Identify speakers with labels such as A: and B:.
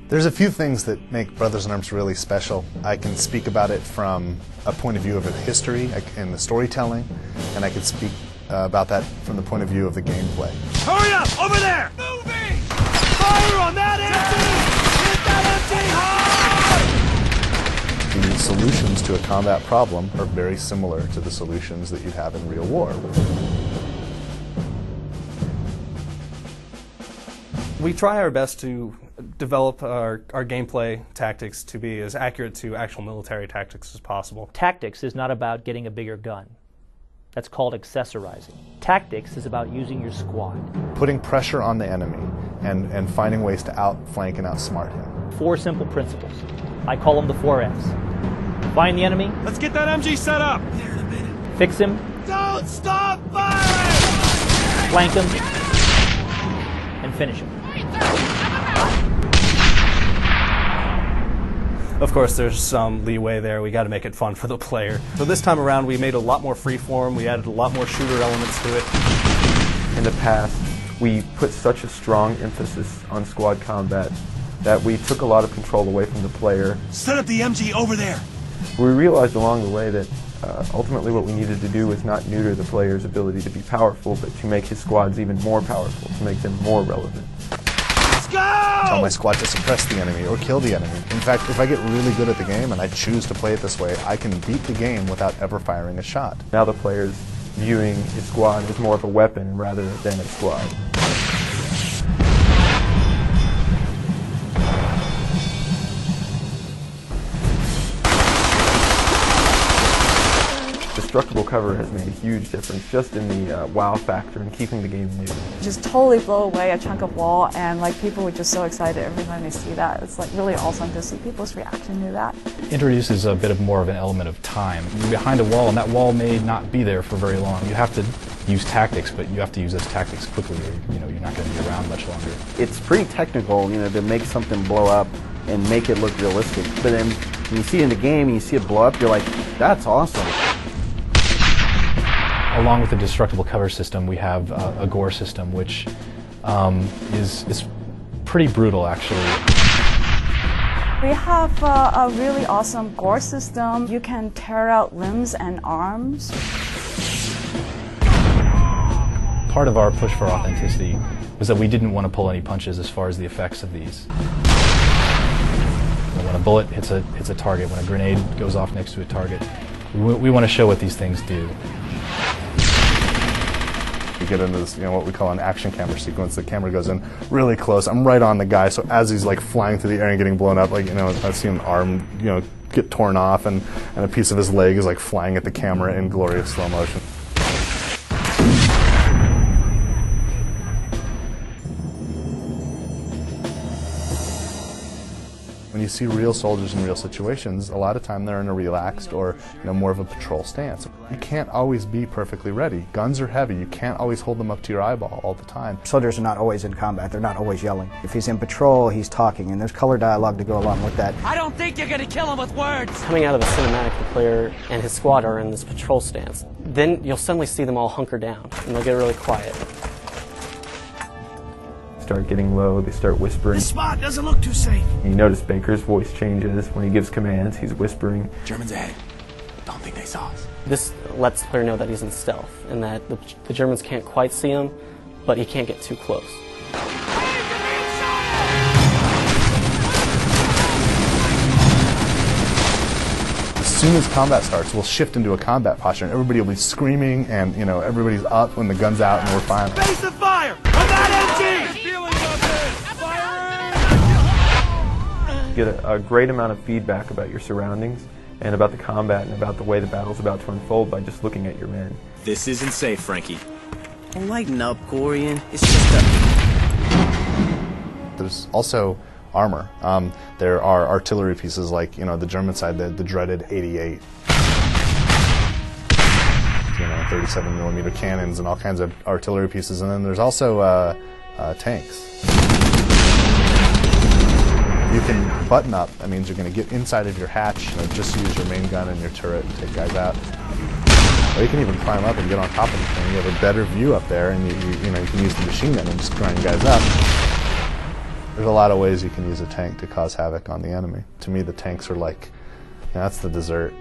A: There's a few things that make Brothers in Arms really special. I can speak about it from a point of view of the history and the storytelling, and I can speak about that from the point of view of the gameplay.
B: Hurry up! Over there! Moving! Fire on that empty! Hit that empty!
A: The solutions to a combat problem are very similar to the solutions that you'd have in real war.
C: We try our best to develop our gameplay tactics to be as accurate to actual military tactics as possible.
D: Tactics is not about getting a bigger gun. That's called accessorizing. Tactics is about using your squad.
A: Putting pressure on the enemy and finding ways to outflank and outsmart him.
D: 4 simple principles. I call them the 4 F's. Find the enemy.
B: Let's get that MG set up!
D: Fix him.
B: Don't stop firing!
D: Flank him. And finish him.
C: Of course, there's some leeway there. We got to make it fun for the player. So this time around, we made a lot more freeform. We added a lot more shooter elements to it.
E: In the past, we put such a strong emphasis on squad combat that we took a lot of control away from the player.
B: Set up the MG over there!
E: We realized along the way that ultimately what we needed to do was not neuter the player's ability to be powerful, but to make his squads even more powerful, to make them more relevant.
B: Go!
A: Tell my squad to suppress the enemy or kill the enemy. In fact, if I get really good at the game and I choose to play it this way, I can beat the game without ever firing a shot.
E: Now the player's viewing his squad as more of a weapon rather than a squad. Destructible cover has made a huge difference just in the wow factor and keeping the game new.
F: Just totally blow away a chunk of wall, and like people were just so excited every time they see that. It's like really awesome to see people's reaction to that.
G: Introduces a bit of more of an element of time. You're behind a wall, and that wall may not be there for very long. You have to use tactics, but you have to use those tactics quickly, or you're not going to be around much longer.
H: It's pretty technical, to make something blow up and make it look realistic. But then when you see it in the game and you see it blow up, you're like, that's awesome.
G: Along with the destructible cover system, we have a gore system, which is pretty brutal, actually.
F: We have a really awesome gore system. You can tear out limbs and arms.
G: Part of our push for authenticity was that we didn't want to pull any punches as far as the effects of these. When a bullet hits a target, when a grenade goes off next to a target, we want to show what these things do.
A: We get into this, what we call an action camera sequence. The camera goes in really close. I'm right on the guy, so as he's like flying through the air and getting blown up, I see an arm, get torn off, and a piece of his leg is like flying at the camera in glorious slow motion. When you see real soldiers in real situations, a lot of time they're in a relaxed or more of a patrol stance. You can't always be perfectly ready. Guns are heavy. You can't always hold them up to your eyeball all the time.
I: Soldiers are not always in combat. They're not always yelling. If he's in patrol, he's talking, and there's color dialogue to go along with that.
B: I don't think you're gonna kill him with words!
J: Coming out of the cinematic, the player and his squad are in this patrol stance. Then you'll suddenly see them all hunker down, and they'll get really quiet.
E: Start getting low, they start whispering.
B: This spot doesn't look too safe.
E: You notice Baker's voice changes. When he gives commands, he's whispering.
B: Germans ahead. Don't think they saw us.
J: This lets the player know that he's in stealth, and that the Germans can't quite see him, but he can't get too close.
A: As soon as combat starts, we'll shift into a combat posture, and everybody will be screaming, and everybody's up when the gun's out, and we're firing.
B: Face the fire! On that MG!
E: You get a great amount of feedback about your surroundings and about the combat and about the way the battle's about to unfold by just looking at your men.
B: This isn't safe, Frankie.
H: Lighten up, Gorian. It's just a...
A: There's also armor. There are artillery pieces like, the German side, the dreaded 88. 37mm cannons and all kinds of artillery pieces. And then there's also tanks. You can button up. That means you're going to get inside of your hatch, just use your main gun and your turret and take guys out. Or you can even climb up and get on top of the thing. You have a better view up there, and you can use the machine gun and just grind guys up. There's a lot of ways you can use a tank to cause havoc on the enemy. To me, the tanks are like, that's the dessert.